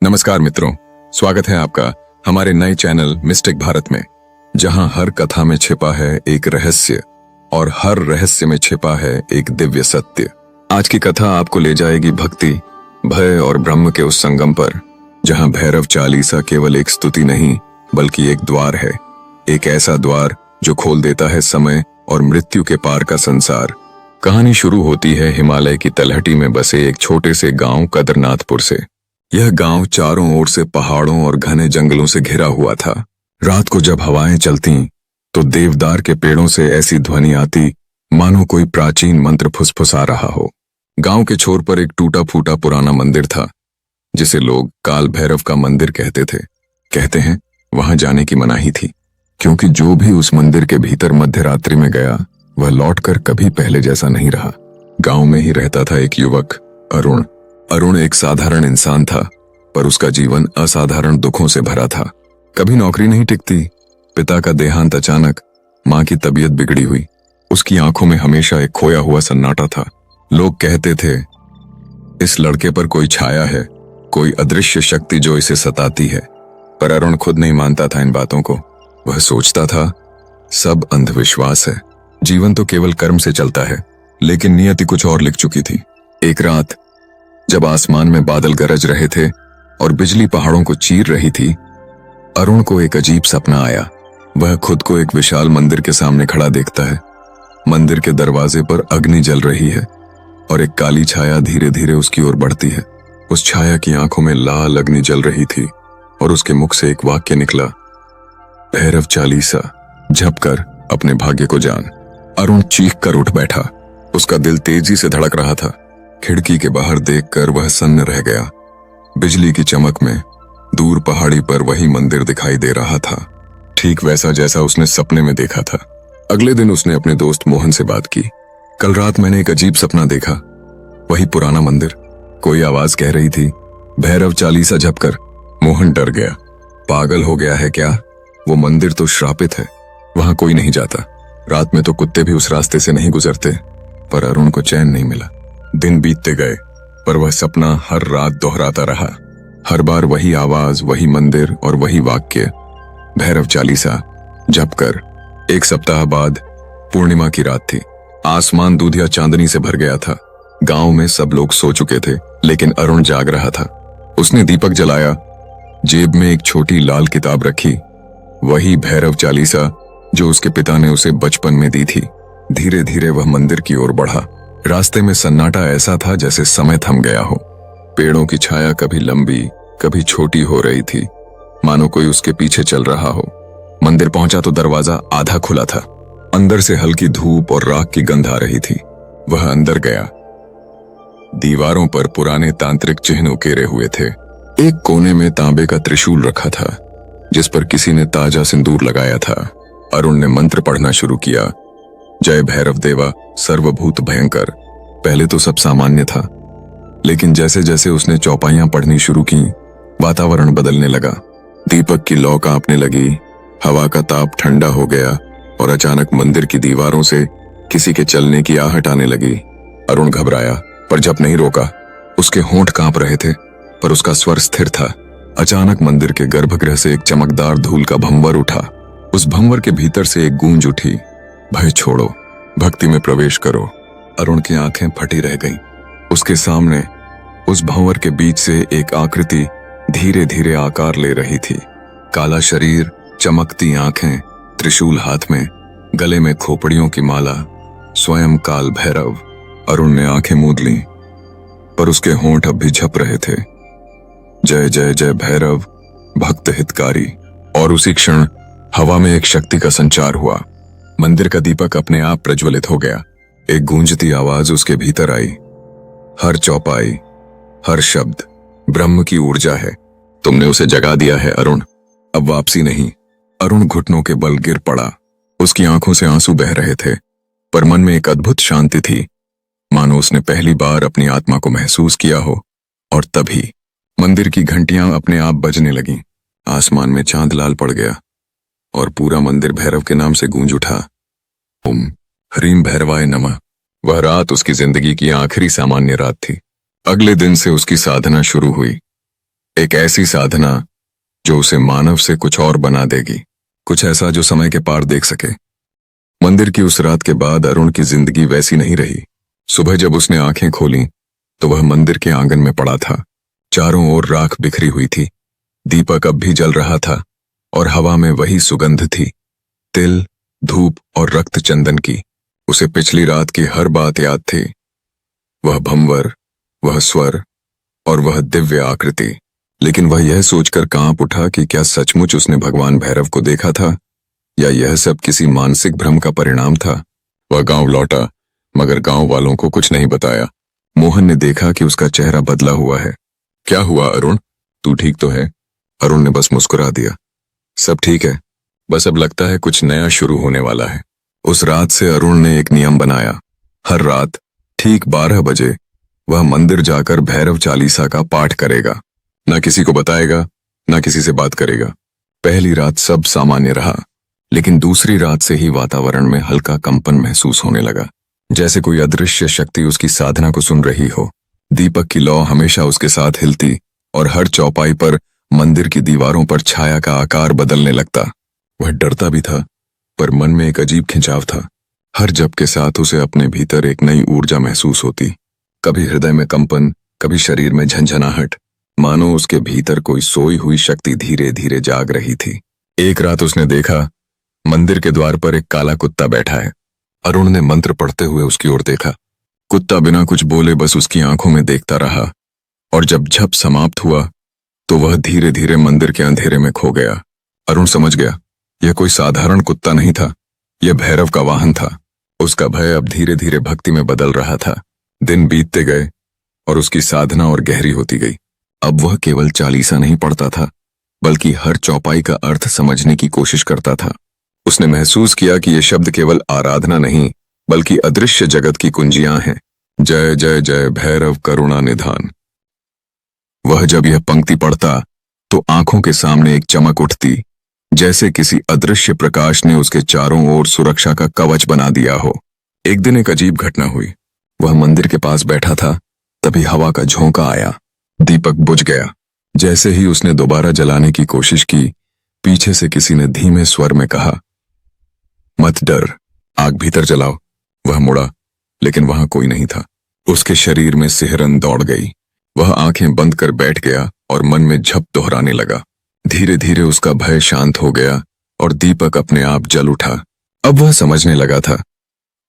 नमस्कार मित्रों, स्वागत है आपका हमारे नए चैनल मिस्टिक भारत में, जहां हर कथा में छिपा है एक रहस्य और हर रहस्य में छिपा है एक दिव्य सत्य। आज की कथा आपको ले जाएगी भक्ति, भय और ब्रह्म के उस संगम पर, जहां भैरव चालीसा केवल एक स्तुति नहीं बल्कि एक द्वार है। एक ऐसा द्वार जो खोल देता है समय और मृत्यु के पार का संसार। कहानी शुरू होती है हिमालय की तलहटी में बसे एक छोटे से गांव कदरनाथपुर से। यह गांव चारों ओर से पहाड़ों और घने जंगलों से घिरा हुआ था। रात को जब हवाएं चलती तो देवदार के पेड़ों से ऐसी ध्वनि आती मानो कोई प्राचीन मंत्र फुसफुसा रहा हो। गांव के छोर पर एक टूटा फूटा पुराना मंदिर था, जिसे लोग काल भैरव का मंदिर कहते थे। कहते हैं वहां जाने की मनाही थी, क्योंकि जो भी उस मंदिर के भीतर मध्य रात्रि में गया वह लौटकर कभी पहले जैसा नहीं रहा। गांव में ही रहता था एक युवक, अरुण। अरुण एक साधारण इंसान था, पर उसका जीवन असाधारण दुखों से भरा था। कभी नौकरी नहीं टिकती, पिता का देहांत अचानक, माँ की तबीयत बिगड़ी हुई। उसकी आंखों में हमेशा एक खोया हुआ सन्नाटा था। लोग कहते थे इस लड़के पर कोई छाया है, कोई अदृश्य शक्ति जो इसे सताती है। पर अरुण खुद नहीं मानता था इन बातों को। वह सोचता था सब अंधविश्वास है, जीवन तो केवल कर्म से चलता है। लेकिन नियति कुछ और लिख चुकी थी। एक रात जब आसमान में बादल गरज रहे थे और बिजली पहाड़ों को चीर रही थी, अरुण को एक अजीब सपना आया। वह खुद को एक विशाल मंदिर के सामने खड़ा देखता है। मंदिर के दरवाजे पर अग्नि जल रही है और एक काली छाया धीरे धीरे उसकी ओर बढ़ती है। उस छाया की आंखों में लाल अग्नि जल रही थी और उसके मुख से एक वाक्य निकला, भैरव चालीसा, झप कर अपने भाग्य को जान। अरुण चीख कर उठ बैठा। उसका दिल तेजी से धड़क रहा था। खिड़की के बाहर देखकर वह सन्न रह गया। बिजली की चमक में दूर पहाड़ी पर वही मंदिर दिखाई दे रहा था, ठीक वैसा जैसा उसने सपने में देखा था। अगले दिन उसने अपने दोस्त मोहन से बात की। कल रात मैंने एक अजीब सपना देखा, वही पुराना मंदिर। कोई आवाज कह रही थी, भैरव चालीसा झप कर। मोहन डर गया। पागल हो गया है क्या? वो मंदिर तो श्रापित है, वहां कोई नहीं जाता। रात में तो कुत्ते भी उस रास्ते से नहीं गुजरते। पर अरुण को चैन नहीं मिला। दिन बीतते गए, पर वह सपना हर रात दोहराता रहा। हर बार वही आवाज, वही मंदिर और वही वाक्य, भैरव चालीसा जप कर। एक सप्ताह बाद पूर्णिमा की रात थी। आसमान दूधिया चांदनी से भर गया था। गांव में सब लोग सो चुके थे, लेकिन अरुण जाग रहा था। उसने दीपक जलाया, जेब में एक छोटी लाल किताब रखी, वही भैरव चालीसा जो उसके पिता ने उसे बचपन में दी थी। धीरे धीरे वह मंदिर की ओर बढ़ा। रास्ते में सन्नाटा ऐसा था जैसे समय थम गया हो। पेड़ों की छाया कभी लंबी कभी छोटी हो रही थी, मानो कोई उसके पीछे चल रहा हो। मंदिर पहुंचा तो दरवाजा आधा खुला था। अंदर से हल्की धूप और राख की गंध आ रही थी। वह अंदर गया। दीवारों पर पुराने तांत्रिक चिन्ह उकेरे हुए थे। एक कोने में तांबे का त्रिशूल रखा था, जिस पर किसी ने ताजा सिंदूर लगाया था। अरुण ने मंत्र पढ़ना शुरू किया, जय भैरव देवा सर्वभूत भयंकर। पहले तो सब सामान्य था, लेकिन जैसे जैसे उसने चौपाइयां पढ़नी शुरू की, वातावरण बदलने लगा। दीपक की लौ कांपने लगी, हवा का ताप ठंडा हो गया और अचानक मंदिर की दीवारों से किसी के चलने की आहट आने लगी। अरुण घबराया, पर जप नहीं रोका। उसके होंठ कांप रहे थे, पर उसका स्वर स्थिर था। अचानक मंदिर के गर्भगृह से एक चमकदार धूल का भंवर उठा। उस भंवर के भीतर से एक गूंज उठी, भय छोड़ो, भक्ति में प्रवेश करो। अरुण की आंखें फटी रह गईं। उसके सामने उस भंवर के बीच से एक आकृति धीरे धीरे आकार ले रही थी। काला शरीर, चमकती आंखें, त्रिशूल हाथ में, गले में खोपड़ियों की माला, स्वयं काल भैरव। अरुण ने आंखें मूंद लीं, पर उसके होंठ अब भी झप रहे थे, जय जय जय भैरव भक्त हितकारी। और उसी क्षण हवा में एक शक्ति का संचार हुआ। मंदिर का दीपक अपने आप प्रज्वलित हो गया। एक गूंजती आवाज उसके भीतर आई, हर चौपाई, हर शब्द ब्रह्म की ऊर्जा है। तुमने उसे जगा दिया है अरुण, अब वापसी नहीं। अरुण घुटनों के बल गिर पड़ा। उसकी आंखों से आंसू बह रहे थे, पर मन में एक अद्भुत शांति थी, मानो उसने पहली बार अपनी आत्मा को महसूस किया हो। और तभी मंदिर की घंटियां अपने आप बजने लगीं। आसमान में चांद लाल पड़ गया और पूरा मंदिर भैरव के नाम से गूंज उठा, ओम ह्रीम भैरवाय नमः। वह रात उसकी जिंदगी की आखिरी सामान्य रात थी। अगले दिन से उसकी साधना शुरू हुई। एक ऐसी साधना जो उसे मानव से कुछ और बना देगी, कुछ ऐसा जो समय के पार देख सके। मंदिर की उस रात के बाद अरुण की जिंदगी वैसी नहीं रही। सुबह जब उसने आंखें खोली तो वह मंदिर के आंगन में पड़ा था। चारों ओर राख बिखरी हुई थी, दीपक अब भी जल रहा था और हवा में वही सुगंध थी, तिल, धूप और रक्त चंदन की। उसे पिछली रात की हर बात याद थी, वह भंवर, वह स्वर और वह दिव्य आकृति। लेकिन वह यह सोचकर कांप उठा कि क्या सचमुच उसने भगवान भैरव को देखा था या यह सब किसी मानसिक भ्रम का परिणाम था। वह गांव लौटा मगर गांव वालों को कुछ नहीं बताया। मोहन ने देखा कि उसका चेहरा बदला हुआ है। क्या हुआ अरुण, तू ठीक तो है? अरुण ने बस मुस्कुरा दिया। सब ठीक है, बस अब लगता है कुछ नया शुरू होने वाला है। उस रात से अरुण ने एक नियम बनाया, हर रात ठीक 12 बजे वह मंदिर जाकर भैरव चालीसा का पाठ करेगा। न किसी को बताएगा, न किसी से बात करेगा। पहली रात सब सामान्य रहा, लेकिन दूसरी रात से ही वातावरण में हल्का कंपन महसूस होने लगा, जैसे कोई अदृश्य शक्ति उसकी साधना को सुन रही हो। दीपक की लौ हमेशा उसके साथ हिलती और हर चौपाई पर मंदिर की दीवारों पर छाया का आकार बदलने लगता। वह डरता भी था, पर मन में एक अजीब खिंचाव था। हर जप के साथ उसे अपने भीतर एक नई ऊर्जा महसूस होती, कभी हृदय में कंपन, कभी शरीर में झंझनाहट, मानो उसके भीतर कोई सोई हुई शक्ति धीरे धीरे जाग रही थी। एक रात उसने देखा मंदिर के द्वार पर एक काला कुत्ता बैठा है। अरुण ने मंत्र पढ़ते हुए उसकी ओर देखा। कुत्ता बिना कुछ बोले बस उसकी आंखों में देखता रहा, और जब झप समाप्त हुआ तो वह धीरे धीरे मंदिर के अंधेरे में खो गया। अरुण समझ गया, यह कोई साधारण कुत्ता नहीं था, यह भैरव का वाहन था। उसका भय अब धीरे धीरे भक्ति में बदल रहा था। दिन बीतते गए और उसकी साधना और गहरी होती गई। अब वह केवल चालीसा नहीं पढ़ता था, बल्कि हर चौपाई का अर्थ समझने की कोशिश करता था। उसने महसूस किया कि ये शब्द केवल आराधना नहीं, बल्कि अदृश्य जगत की कुंजियां हैं। जय जय जय भैरव करुणा निधान। वह जब यह पंक्ति पढ़ता तो आंखों के सामने एक चमक उठती, जैसे किसी अदृश्य प्रकाश ने उसके चारों ओर सुरक्षा का कवच बना दिया हो। एक दिन एक अजीब घटना हुई। वह मंदिर के पास बैठा था, तभी हवा का झोंका आया। दीपक बुझ गया। जैसे ही उसने दोबारा जलाने की कोशिश की, पीछे से किसी ने धीमे स्वर में कहा, मत डर, आग भीतर जलाओ। वह मुड़ा, लेकिन वहां कोई नहीं था। उसके शरीर में सिहरन दौड़ गई। वह आंखें बंद कर बैठ गया और मन में झप दोहराने लगा। धीरे धीरे उसका भय शांत हो गया और दीपक अपने आप जल उठा। अब वह समझने लगा था,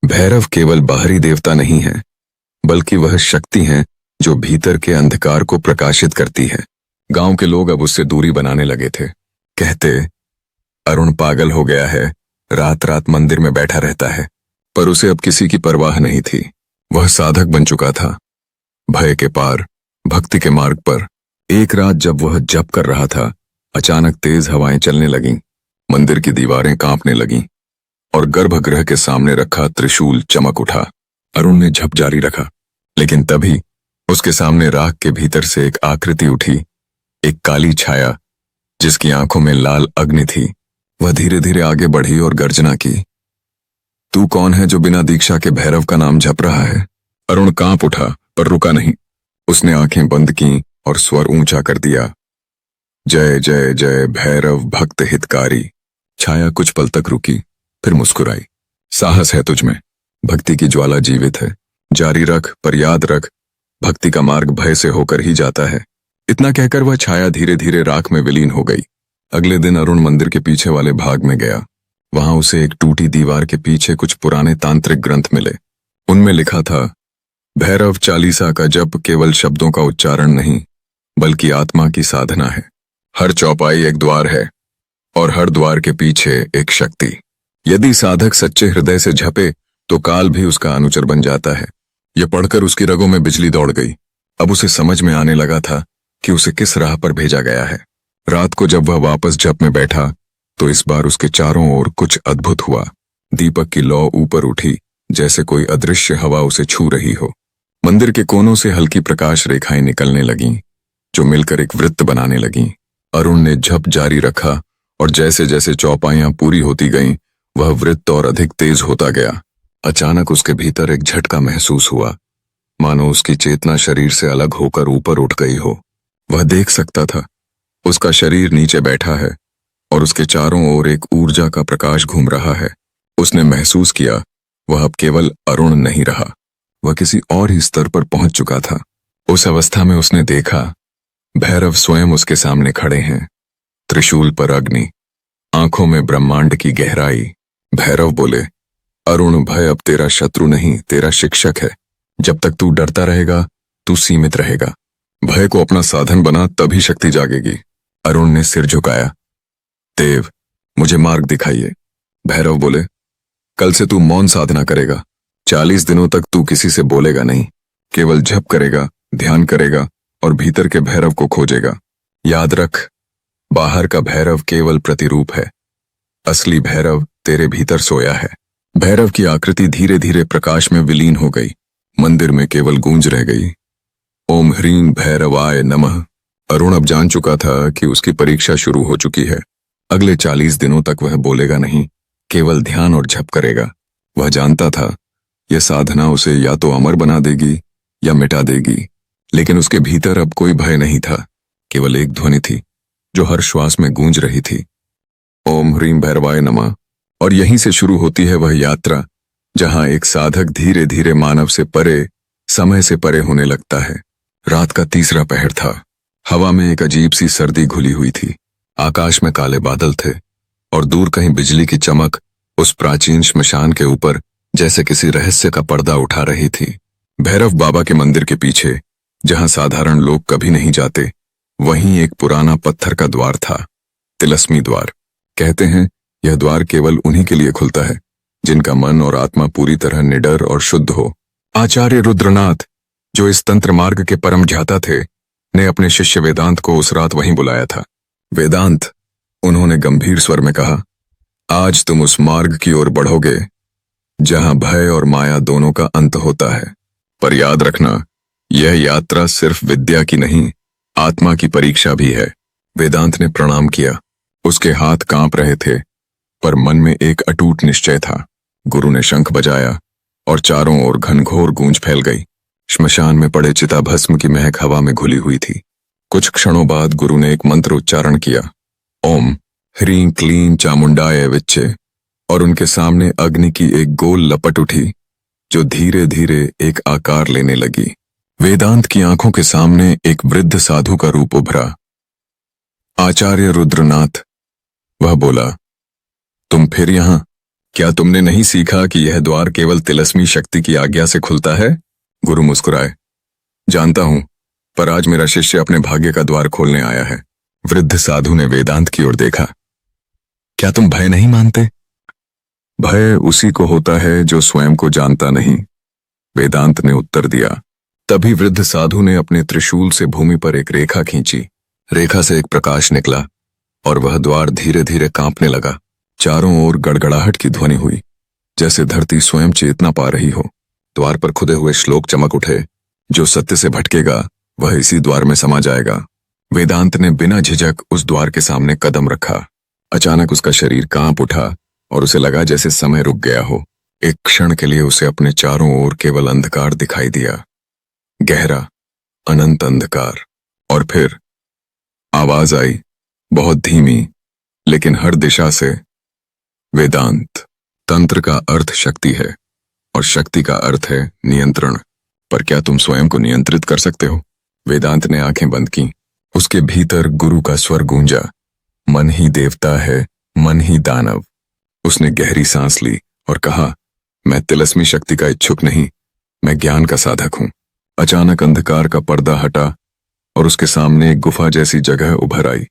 भैरव केवल बाहरी देवता नहीं है, बल्कि वह शक्ति है जो भीतर के अंधकार को प्रकाशित करती है। गांव के लोग अब उससे दूरी बनाने लगे थे। कहते, अरुण पागल हो गया है, रात रात मंदिर में बैठा रहता है। पर उसे अब किसी की परवाह नहीं थी। वह साधक बन चुका था, भय के पार, भक्ति के मार्ग पर। एक रात जब वह जप कर रहा था, अचानक तेज हवाएं चलने लगीं, मंदिर की दीवारें कांपने लगीं और गर्भगृह के सामने रखा त्रिशूल चमक उठा। अरुण ने झप जारी रखा, लेकिन तभी उसके सामने राख के भीतर से एक आकृति उठी, एक काली छाया जिसकी आंखों में लाल अग्नि थी। वह धीरे धीरे आगे बढ़ी और गर्जना की, तू कौन है जो बिना दीक्षा के भैरव का नाम जप रहा है? अरुण कांप उठा पर रुका नहीं। उसने आंखें बंद की और स्वर ऊंचा कर दिया, जय जय जय भैरव भक्त हितकारी। छाया कुछ पल तक रुकी, फिर मुस्कुराई। साहस है तुझमें, भक्ति की ज्वाला जीवित है, जारी रख, पर याद रख, भक्ति का मार्ग भय से होकर ही जाता है। इतना कहकर वह छाया धीरे धीरे राख में विलीन हो गई। अगले दिन अरुण मंदिर के पीछे वाले भाग में गया। वहां उसे एक टूटी दीवार के पीछे कुछ पुराने तांत्रिक ग्रंथ मिले। उनमें लिखा था, भैरव चालीसा का जप केवल शब्दों का उच्चारण नहीं, बल्कि आत्मा की साधना है। हर चौपाई एक द्वार है और हर द्वार के पीछे एक शक्ति। यदि साधक सच्चे हृदय से झपे तो काल भी उसका अनुचर बन जाता है। यह पढ़कर उसकी रगों में बिजली दौड़ गई। अब उसे समझ में आने लगा था कि उसे किस राह पर भेजा गया है। रात को जब वह वापस जप में बैठा तो इस बार उसके चारों ओर कुछ अद्भुत हुआ। दीपक की लौ ऊपर उठी, जैसे कोई अदृश्य हवा उसे छू रही हो। मंदिर के कोनों से हल्की प्रकाश रेखाएं निकलने लगीं, जो मिलकर एक वृत्त बनाने लगीं। अरुण ने जप जारी रखा और जैसे जैसे चौपाइयां पूरी होती गईं, वह वृत्त और अधिक तेज होता गया। अचानक उसके भीतर एक झटका महसूस हुआ, मानो उसकी चेतना शरीर से अलग होकर ऊपर उठ गई हो। वह देख सकता था। उसका शरीर नीचे बैठा है और उसके चारों ओर एक ऊर्जा का प्रकाश घूम रहा है। उसने महसूस किया वह अब केवल अरुण नहीं रहा, वह किसी और ही स्तर पर पहुंच चुका था। उस अवस्था में उसने देखा भैरव स्वयं उसके सामने खड़े हैं, त्रिशूल पर अग्नि, आंखों में ब्रह्मांड की गहराई। भैरव बोले, अरुण, भय अब तेरा शत्रु नहीं, तेरा शिक्षक है। जब तक तू डरता रहेगा तू सीमित रहेगा। भय को अपना साधन बना, तभी शक्ति जागेगी। अरुण ने सिर झुकाया। देव, मुझे मार्ग दिखाइए। भैरव बोले, कल से तू मौन साधना करेगा। 40 दिनों तक तू किसी से बोलेगा नहीं, केवल जप करेगा, ध्यान करेगा और भीतर के भैरव को खोजेगा। याद रख, बाहर का भैरव केवल प्रतिरूप है, असली भैरव तेरे भीतर सोया है। भैरव की आकृति धीरे धीरे प्रकाश में विलीन हो गई। मंदिर में केवल गूंज रह गई। ओम ह्रीं भैरवाय नमः। अरुण अब जान चुका था कि उसकी परीक्षा शुरू हो चुकी है। अगले 40 दिनों तक वह बोलेगा नहीं, केवल ध्यान और जप करेगा। वह जानता था यह साधना उसे या तो अमर बना देगी या मिटा देगी, लेकिन उसके भीतर अब कोई भय नहीं था। केवल एक ध्वनि थी जो हर श्वास में गूंज रही थी, ओम ह्रीं भैरवाय नमः। और यहीं से शुरू होती है वह यात्रा जहां एक साधक धीरे धीरे मानव से परे, समय से परे होने लगता है। रात का तीसरा पहर था। हवा में एक अजीब सी सर्दी घुली हुई थी। आकाश में काले बादल थे और दूर कहीं बिजली की चमक उस प्राचीन श्मशान के ऊपर जैसे किसी रहस्य का पर्दा उठा रही थी। भैरव बाबा के मंदिर के पीछे, जहां साधारण लोग कभी नहीं जाते, वहीं एक पुराना पत्थर का द्वार था, तिलस्मी द्वार। कहते हैं यह द्वार केवल उन्हीं के लिए खुलता है जिनका मन और आत्मा पूरी तरह निडर और शुद्ध हो। आचार्य रुद्रनाथ, जो इस तंत्र मार्ग के परम ज्ञाता थे, ने अपने शिष्य वेदांत को उस रात वहीं बुलाया था। वेदांत, उन्होंने गंभीर स्वर में कहा, आज तुम उस मार्ग की ओर बढ़ोगे जहां भय और माया दोनों का अंत होता है। पर याद रखना, यह यात्रा सिर्फ विद्या की नहीं, आत्मा की परीक्षा भी है। वेदांत ने प्रणाम किया। उसके हाथ कांप रहे थे, पर मन में एक अटूट निश्चय था। गुरु ने शंख बजाया और चारों ओर घनघोर गूंज फैल गई। श्मशान में पड़े चिताभस्म की महक हवा में घुली हुई थी। कुछ क्षणों बाद गुरु ने एक मंत्र उच्चारण किया, ओम ह्रीं क्लीं चामुंडाय विच्चे, और उनके सामने अग्नि की एक गोल लपट उठी जो धीरे धीरे एक आकार लेने लगी। वेदांत की आंखों के सामने एक वृद्ध साधु का रूप उभरा। आचार्य रुद्रनाथ, वह बोला, तुम फिर यहां? क्या तुमने नहीं सीखा कि यह द्वार केवल तिलस्मी शक्ति की आज्ञा से खुलता है? गुरु मुस्कुराए, जानता हूं, पर आज मेरा शिष्य अपने भाग्य का द्वार खोलने आया है। वृद्ध साधु ने वेदांत की ओर देखा। क्या तुम भय नहीं मानते? भय उसी को होता है जो स्वयं को जानता नहीं, वेदांत ने उत्तर दिया। तभी वृद्ध साधु ने अपने त्रिशूल से भूमि पर एक रेखा खींची। रेखा से एक प्रकाश निकला और वह द्वार धीरे धीरे कांपने लगा। चारों ओर गड़गड़ाहट की ध्वनि हुई, जैसे धरती स्वयं चेतना पा रही हो। द्वार पर खुदे हुए श्लोक चमक उठे, जो सत्य से भटकेगा वह इसी द्वार में समा जाएगा। वेदांत ने बिना झिझक उस द्वार के सामने कदम रखा। अचानक उसका शरीर कांप उठा और उसे लगा जैसे समय रुक गया हो। एक क्षण के लिए उसे अपने चारों ओर केवल अंधकार दिखाई दिया, गहरा अनंत अंधकार। और फिर आवाज आई, बहुत धीमी लेकिन हर दिशा से, वेदांत, तंत्र का अर्थ शक्ति है और शक्ति का अर्थ है नियंत्रण। पर क्या तुम स्वयं को नियंत्रित कर सकते हो? वेदांत ने आंखें बंद की। उसके भीतर गुरु का स्वर गूंजा, मन ही देवता है, मन ही दानव। उसने गहरी सांस ली और कहा, मैं तिलस्मी शक्ति का इच्छुक नहीं, मैं ज्ञान का साधक हूं। अचानक अंधकार का पर्दा हटा और उसके सामने एक गुफा जैसी जगह उभर आई।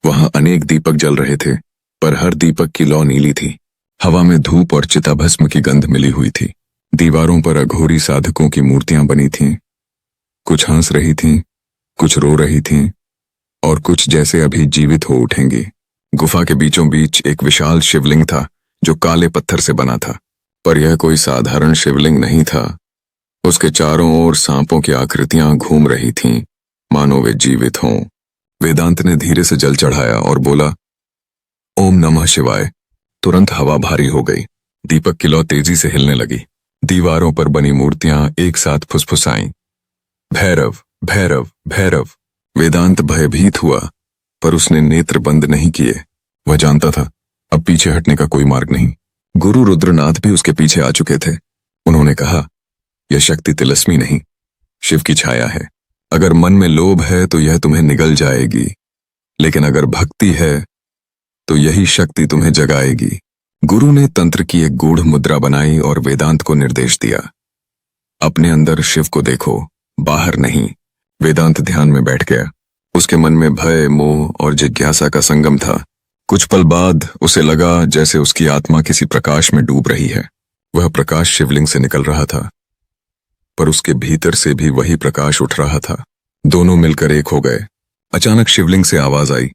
वहां अनेक दीपक जल रहे थे, पर हर दीपक की लौ नीली थी। हवा में धूप और चिताभस्म की गंध मिली हुई थी। दीवारों पर अघोरी साधकों की मूर्तियां बनी थीं। कुछ हंस रही थीं, कुछ रो रही थीं और कुछ जैसे अभी जीवित हो उठेंगी। गुफा के बीचों बीच एक विशाल शिवलिंग था जो काले पत्थर से बना था, पर यह कोई साधारण शिवलिंग नहीं था। उसके चारों ओर सांपों की आकृतियां घूम रही थीं, मानो वे जीवित हों। वेदांत ने धीरे से जल चढ़ाया और बोला, ओम नमः शिवाय। तुरंत हवा भारी हो गई। दीपक की लौ तेजी से हिलने लगी। दीवारों पर बनी मूर्तियां एक साथ फुसफुसाईं, भैरव भैरव भैरव। वेदांत भयभीत हुआ, पर उसने नेत्र बंद नहीं किए। वह जानता था अब पीछे हटने का कोई मार्ग नहीं। गुरु रुद्रनाथ भी उसके पीछे आ चुके थे। उन्होंने कहा, यह शक्ति तिलस्मी नहीं, शिव की छाया है। अगर मन में लोभ है तो यह तुम्हें निगल जाएगी, लेकिन अगर भक्ति है तो यही शक्ति तुम्हें जगाएगी। गुरु ने तंत्र की एक गूढ़ मुद्रा बनाई और वेदांत को निर्देश दिया, अपने अंदर शिव को देखो, बाहर नहीं। वेदांत ध्यान में बैठ गया। उसके मन में भय, मोह और जिज्ञासा का संगम था। कुछ पल बाद उसे लगा जैसे उसकी आत्मा किसी प्रकाश में डूब रही है। वह प्रकाश शिवलिंग से निकल रहा था, पर उसके भीतर से भी वही प्रकाश उठ रहा था। दोनों मिलकर एक हो गए। अचानक शिवलिंग से आवाज आई,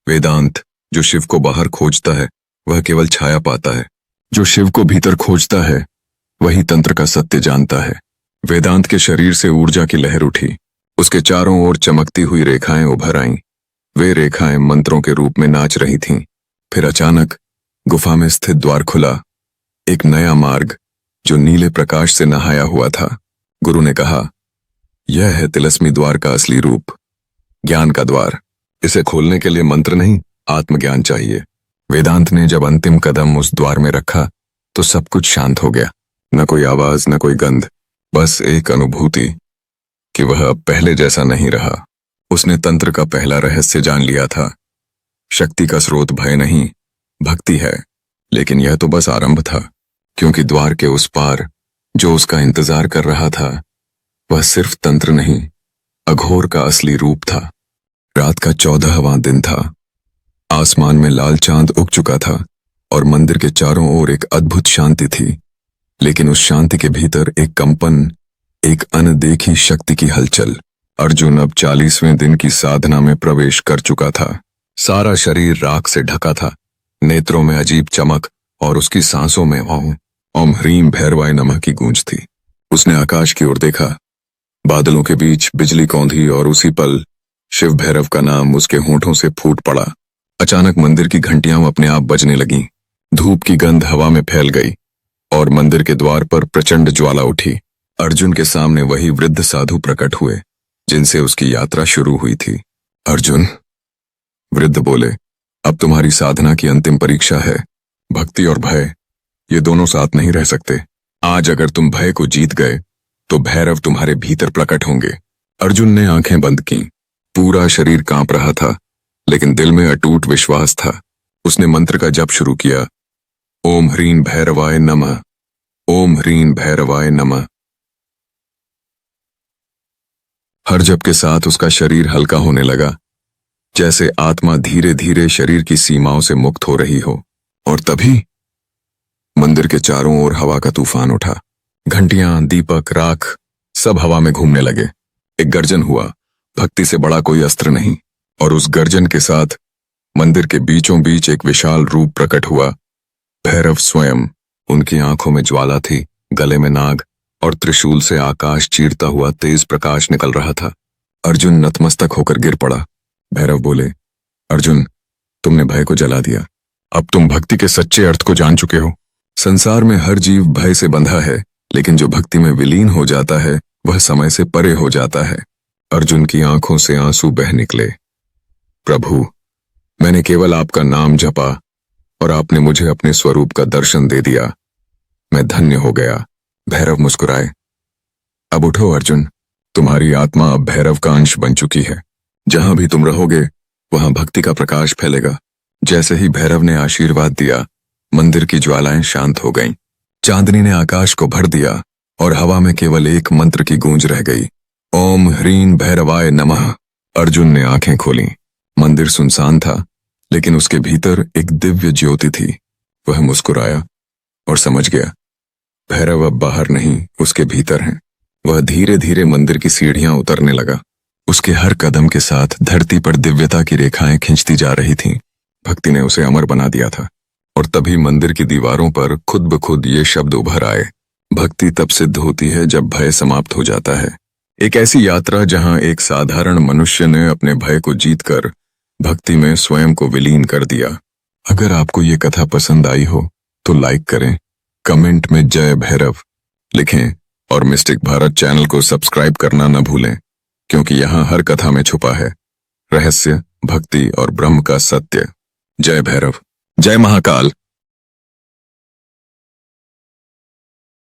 वेदांत, जो शिव को बाहर खोजता है वह केवल छाया पाता है, जो शिव को भीतर खोजता है वही तंत्र का सत्य जानता है। वेदांत के शरीर से ऊर्जा की लहर उठी। उसके चारों ओर चमकती हुई रेखाएं उभर आईं। वे रेखाएं मंत्रों के रूप में नाच रही थीं। फिर अचानक गुफा में स्थित द्वार खुला, एक नया मार्ग जो नीले प्रकाश से नहाया हुआ था। गुरु ने कहा, यह है तिलस्मी द्वार का असली रूप, ज्ञान का द्वार। इसे खोलने के लिए मंत्र नहीं, आत्मज्ञान चाहिए। वेदांत ने जब अंतिम कदम उस द्वार में रखा तो सब कुछ शांत हो गया। न कोई आवाज, न कोई गंध, बस एक अनुभूति कि वह अब पहले जैसा नहीं रहा। उसने तंत्र का पहला रहस्य जान लिया था। शक्ति का स्रोत भय नहीं, भक्ति है। लेकिन यह तो बस आरंभ था, क्योंकि द्वार के उस पार जो उसका इंतजार कर रहा था वह सिर्फ तंत्र नहीं, अघोर का असली रूप था। रात का 14वां दिन था। आसमान में लाल चांद उग चुका था और मंदिर के चारों ओर एक अद्भुत शांति थी। लेकिन उस शांति के भीतर एक कंपन, एक अनदेखी शक्ति की हलचल। अर्जुन अब 40वें दिन की साधना में प्रवेश कर चुका था। सारा शरीर राख से ढका था, नेत्रों में अजीब चमक और उसकी सांसों में ओम ओम ह्रीम भैरवाय नमः की गूंज थी। उसने आकाश की ओर देखा। बादलों के बीच बिजली कौंधी और उसी पल शिव भैरव का नाम उसके होंठों से फूट पड़ा। अचानक मंदिर की घंटियां अपने आप बजने लगीं। धूप की गंध हवा में फैल गई और मंदिर के द्वार पर प्रचंड ज्वाला उठी। अर्जुन के सामने वही वृद्ध साधु प्रकट हुए जिनसे उसकी यात्रा शुरू हुई थी। अर्जुन, वृद्ध बोले, अब तुम्हारी साधना की अंतिम परीक्षा है। भक्ति और भय, ये दोनों साथ नहीं रह सकते। आज अगर तुम भय को जीत गए तो भैरव तुम्हारे भीतर प्रकट होंगे। अर्जुन ने आंखें बंद की। पूरा शरीर कांप रहा था, लेकिन दिल में अटूट विश्वास था। उसने मंत्र का जप शुरू किया, ओम ह्रीं भैरवाय नमः, ओम ह्रीं भैरवाय नमः। हर जप के साथ उसका शरीर हल्का होने लगा, जैसे आत्मा धीरे धीरे शरीर की सीमाओं से मुक्त हो रही हो। और तभी मंदिर के चारों ओर हवा का तूफान उठा। घंटियां, दीपक, राख सब हवा में घूमने लगे। एक गर्जन हुआ, भक्ति से बड़ा कोई अस्त्र नहीं। और उस गर्जन के साथ मंदिर के बीचों बीच एक विशाल रूप प्रकट हुआ, भैरव स्वयं। उनकी आंखों में ज्वाला थी, गले में नाग और त्रिशूल से आकाश चीरता हुआ तेज प्रकाश निकल रहा था। अर्जुन नतमस्तक होकर गिर पड़ा। भैरव बोले, अर्जुन, तुमने भय को जला दिया। अब तुम भक्ति के सच्चे अर्थ को जान चुके हो। संसार में हर जीव भय से बंधा है, लेकिन जो भक्ति में विलीन हो जाता है वह समय से परे हो जाता है। अर्जुन की आंखों से आंसू बह निकले। प्रभु, मैंने केवल आपका नाम जपा और आपने मुझे अपने स्वरूप का दर्शन दे दिया। मैं धन्य हो गया। भैरव मुस्कुराए। अब उठो अर्जुन, तुम्हारी आत्मा अब भैरव का अंश बन चुकी है। जहां भी तुम रहोगे वहां भक्ति का प्रकाश फैलेगा। जैसे ही भैरव ने आशीर्वाद दिया, मंदिर की ज्वालाएं शांत हो गईं। चांदनी ने आकाश को भर दिया और हवा में केवल एक मंत्र की गूंज रह गई, ओम ह्रीं भैरवाय नमः। अर्जुन ने आंखें खोलीं। मंदिर सुनसान था, लेकिन उसके भीतर एक दिव्य ज्योति थी। वह मुस्कुराया और समझ गया, भैरव अब बाहर नहीं, उसके भीतर हैं। वह धीरे धीरे मंदिर की सीढ़ियां उतरने लगा। उसके हर कदम के साथ धरती पर दिव्यता की रेखाएं खिंचती जा रही थीं। भक्ति ने उसे अमर बना दिया था। और तभी मंदिर की दीवारों पर खुद ब खुद ये शब्द उभर आए, भक्ति तब सिद्ध होती है जब भय समाप्त हो जाता है। एक ऐसी यात्रा जहां एक साधारण मनुष्य ने अपने भय को जीतकर भक्ति में स्वयं को विलीन कर दिया। अगर आपको ये कथा पसंद आई हो तो लाइक करें, कमेंट में जय भैरव लिखें और मिस्टिक भारत चैनल को सब्सक्राइब करना न भूलें। क्योंकि यहाँ हर कथा में छुपा है रहस्य, भक्ति और ब्रह्म का सत्य। जय भैरव, जय महाकाल।